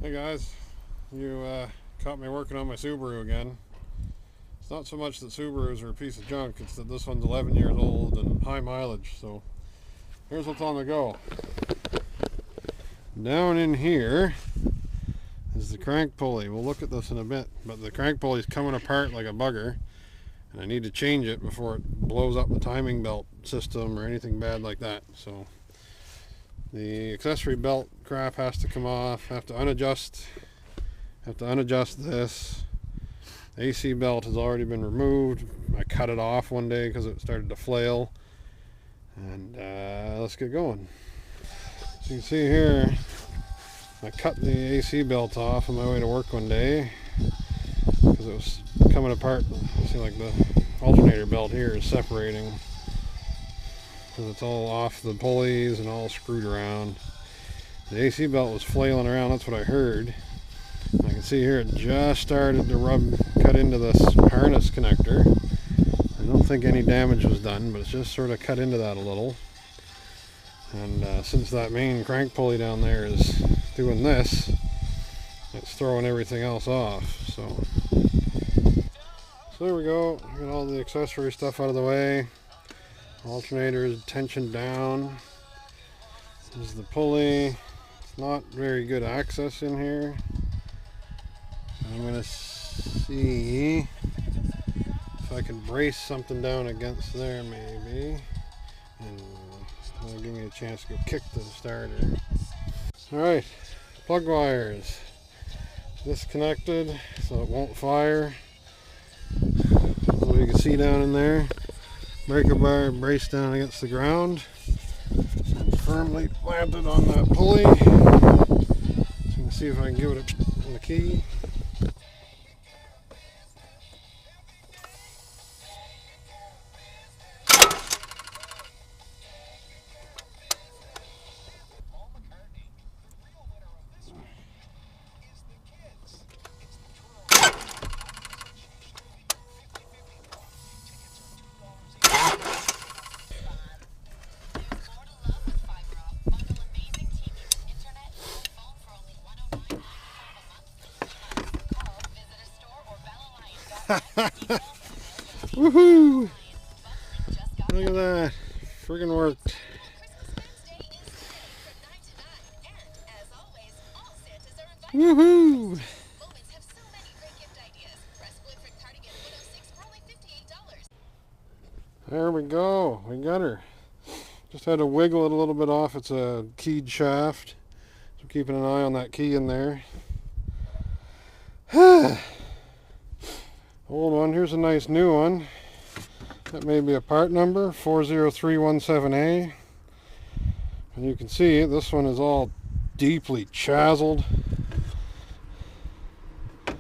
Hey guys, you caught me working on my Subaru again. It's not so much that Subarus are a piece of junk, it's that this one's 11 years old and high mileage. So here's what's on the go. Down in here is the crank pulley. We'll look at this in a bit, but the crank pulley's coming apart like a bugger, and I need to change it before it blows up the timing belt system or anything bad like that. So the accessory belt crap has to come off. Have to unadjust this. The AC belt has already been removed. I cut it off one day because it started to flail. And let's get going. So you can see here, I cut the AC belt off on my way to work one day because it was coming apart. You see, like the alternator belt here is separating because it's all off the pulleys and all screwed around. The AC belt was flailing around, that's what I heard. I can see here it just started to cut into this harness connector. I don't think any damage was done, but it's just sort of cut into that a little. And since that main crank pulley down there is doing this, it's throwing everything else off. So there we go. Get all the accessory stuff out of the way. Alternator is tensioned down. This is the pulley. It's not very good access in here. I'm going to see if I can brace something down against there maybe. And that'll give me a chance to go kick the starter. Alright, plug wires. Disconnected so it won't fire. What you can see down in there. Breaker bar braced down against the ground and firmly planted on that pulley. So you can see if I can give it the key. Woohoo! Look at that. Friggin' worked. Woohoo! There we go. We got her. Just had to wiggle it a little bit off. It's a keyed shaft. So keeping an eye on that key in there. Old one. Here's a nice new one. That may be a part number, 40317A. And you can see this one is all deeply chiseled. You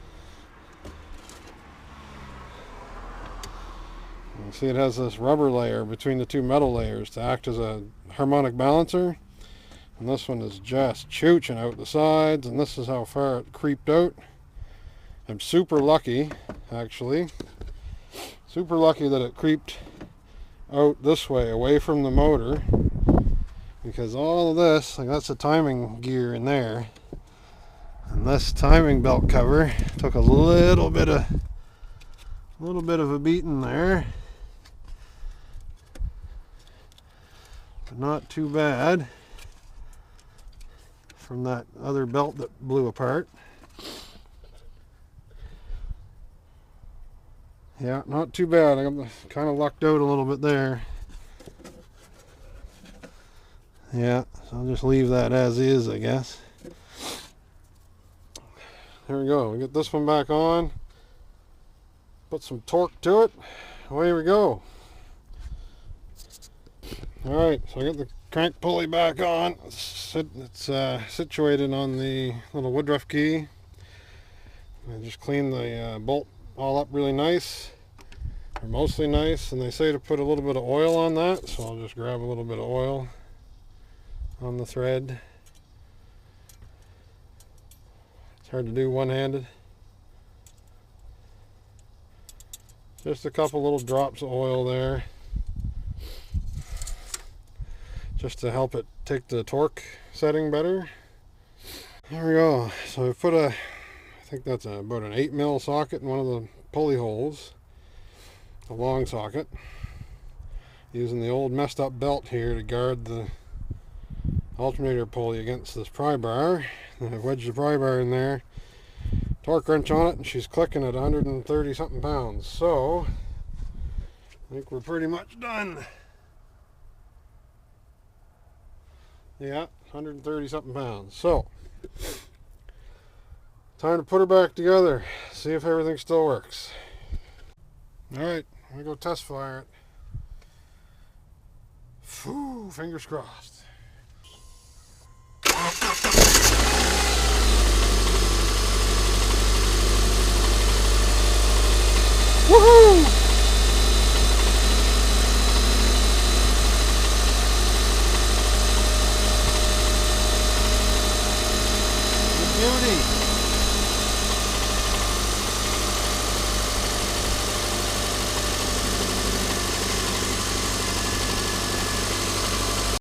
see it has this rubber layer between the two metal layers to act as a harmonic balancer. And this one is just chooching out the sides, and this is how far it creeped out. I'm super lucky, actually. Super lucky that it creeped out this way, away from the motor. Because all of this, like that's the timing gear in there. And this timing belt cover took a little bit of a beating there. But not too bad from that other belt that blew apart. Yeah, not too bad. I'm kind of lucked out a little bit there. Yeah, so I'll just leave that as is, I guess. There we go. We get this one back on. Put some torque to it. Away we go. Alright, so I got the crank pulley back on. It's situated on the little woodruff key. I just cleaned the bolt all up really nice, or mostly nice, and they say to put a little bit of oil on that, so I'll just grab a little bit of oil on the thread. It's hard to do one-handed. Just a couple little drops of oil there, just to help it take the torque setting better. There we go. So I put I think that's about an 8mm socket in one of the pulley holes, a long socket, using the old messed up belt here to guard the alternator pulley against this pry bar. Then I wedged the pry bar in there, torque wrench on it, and she's clicking at 130 something pounds. So I think we're pretty much done. Yeah, 130 something pounds. So time to put her back together, see if everything still works. Alright, I'm gonna go test fire it. Phew, fingers crossed. Woohoo! Good beauty.